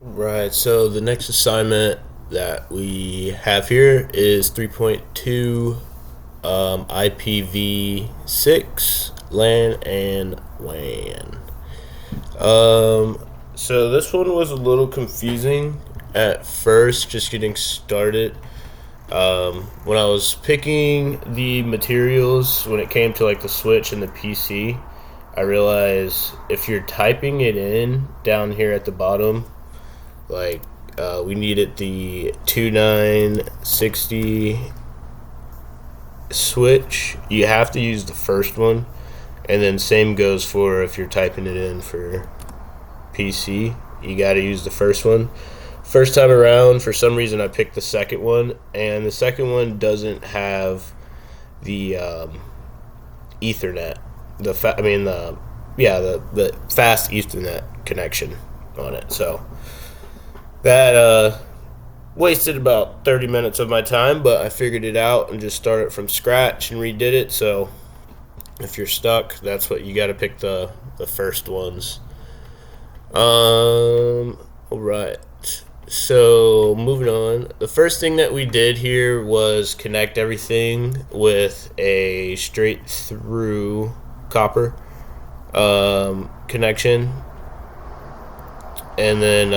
Right, so the next assignment that we have here is 3.2 IPv6 LAN and WAN. So this one was a little confusing at first, just getting started. When I was picking the materials, when it came to like the switch and the PC, I realized if you're typing it in down here at the bottom, like we needed the 2960 switch. You have to use the first one, and then same goes for if you're typing it in for PC. You got to use the first one. First time around, for some reason, I picked the second one, and the second one doesn't have the Ethernet. The fast Ethernet connection on it. So that wasted about 30 minutes of my time, but I figured it out and just started from scratch and redid it. So if you're stuck, that's what you got to pick the first ones. All right. So moving on, the first thing that we did here was connect everything with a straight through copper connection, and then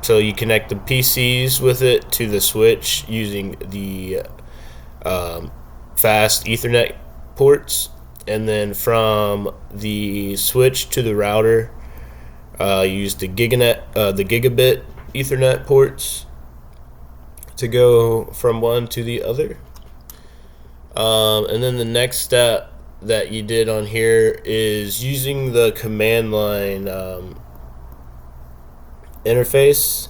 so you connect the PCs with it to the switch using the fast Ethernet ports, and then from the switch to the router, use the gigabit Ethernet ports to go from one to the other. And then the next step that you did on here is using the command line interface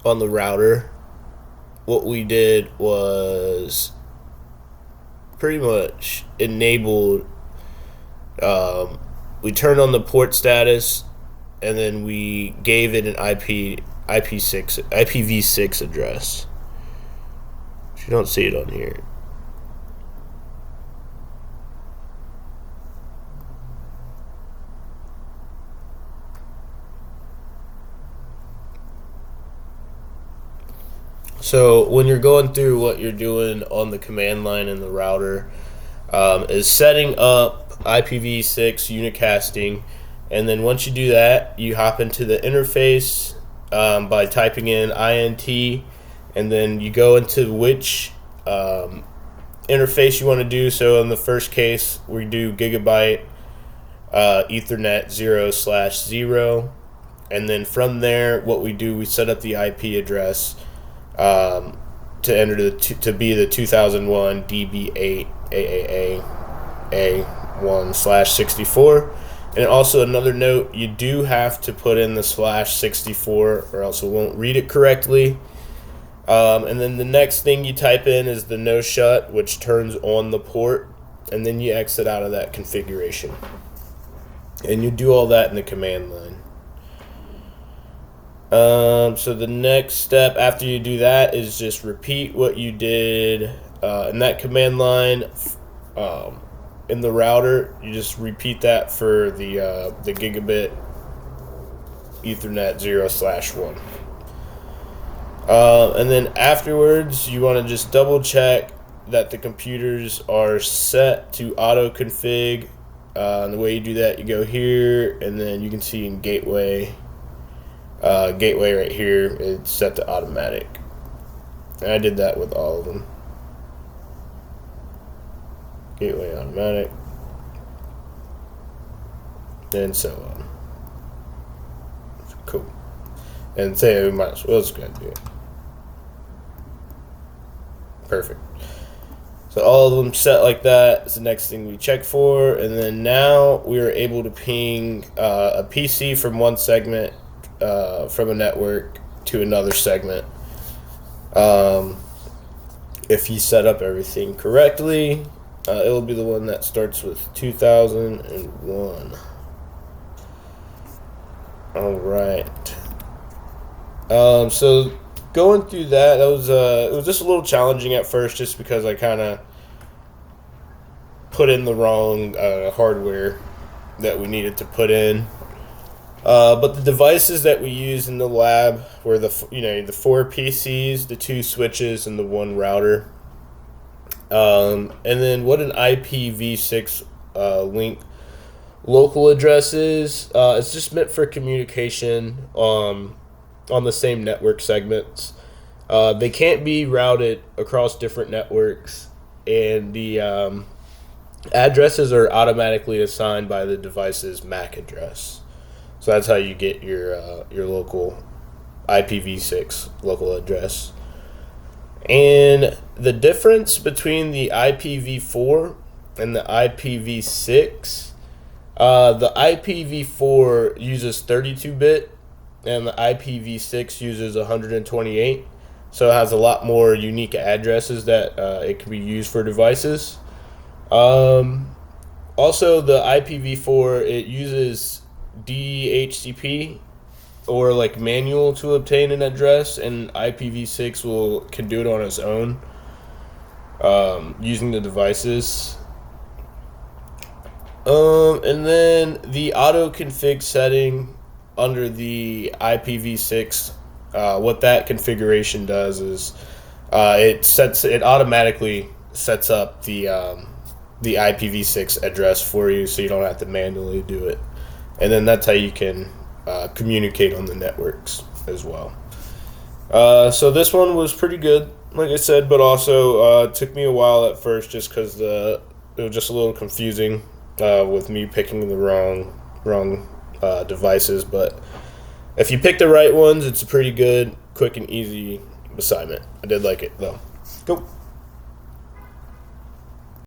on the router. What we did was pretty much enabled, we turned on the port status, and then we gave it an IPv6 address. You don't see it on here. So when you're going through what you're doing on the command line in the router, is setting up IPv6 unicasting, and then once you do that, you hop into the interface by typing in INT, and then you go into which interface you want to do. So in the first case, we do gigabyte Ethernet 0/0, and then from there, what we do, we set up the IP address to enter to be the 2001 DB8 AAA A1/64. And also another note, you do have to put in the /64 or else it won't read it correctly. And then the next thing you type in is the no shut, which turns on the port, and then you exit out of that configuration. And you do all that in the command line. So the next step after you do that is just repeat what you did in that command line. In the router, you just repeat that for the gigabit Ethernet 0/1. And then afterwards, you want to just double check that the computers are set to auto config. And the way you do that, you go here, and then you can see in gateway right here, it's set to automatic. And I did that with all of them. Gateway automatic, and so on. Cool. And say we might as well just go ahead and do it. Perfect. So all of them set like that is the next thing we check for, and then now we are able to ping a PC from one segment from a network to another segment. If you set up everything correctly, it will be the one that starts with 2001. All right. So going through that was it was just a little challenging at first, just because I kind of put in the wrong hardware that we needed to put in. But the devices that we used in the lab were the four PCs, the two switches, and the one router. And then what an IPv6 link local address is. It's just meant for communication on the same network segments. They can't be routed across different networks, and the addresses are automatically assigned by the device's MAC address. So that's how you get your local IPv6 local address. And the difference between the IPv4 and the IPv6, the IPv4 uses 32-bit and the IPv6 uses 128. So it has a lot more unique addresses that it can be used for devices. Also, the IPv4, it uses DHCP or like manual to obtain an address, and IPv6 can do it on its own using the devices. And then the auto config setting under the IPv6, what that configuration does is it automatically sets up the IPv6 address for you, so you don't have to manually do it. And then that's how you can communicate on the networks as well. So this one was pretty good, like I said, but also it took me a while at first just because it was just a little confusing with me picking the wrong devices. But if you pick the right ones, it's a pretty good, quick, and easy assignment. I did like it, though. Cool.